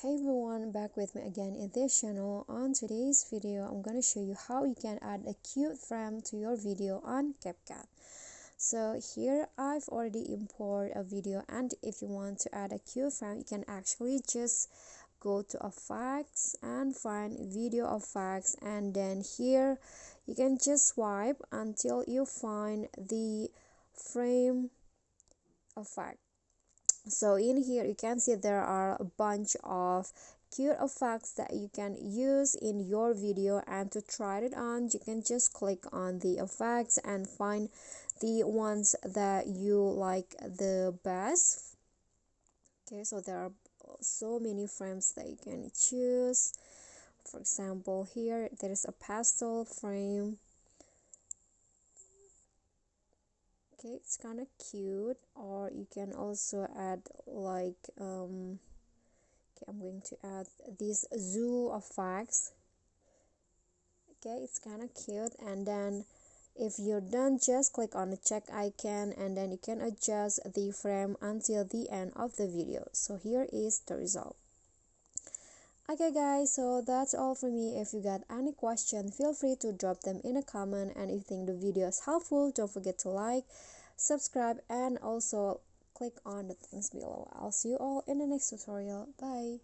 Hey everyone, back with me again in this channel. On today's video, I'm gonna show you how you can add a cute frame to your video on CapCut. So here I've already imported a video, and if you want to add a cute frame, you can actually just go to effects and find video effects, and then here you can just swipe until you find the frame effect. So in here you can see there are a bunch of cute effects that you can use in your video, and to try it on you can just click on the effects and find the ones that you like the best. Okay, so there are so many frames that you can choose. For example, here there is a pastel frame. Okay, it's kind of cute. Or you can also add like okay, I'm going to add these zoo effects. Okay, it's kind of cute. And then if you're done, just click on the check icon, and then you can adjust the frame until the end of the video. So here is the result. Okay guys, so that's all for me. If you got any question, feel free to drop them in a comment, and if you think the video is helpful, don't forget to like, subscribe, and also click on the things below. I'll see you all in the next tutorial. Bye.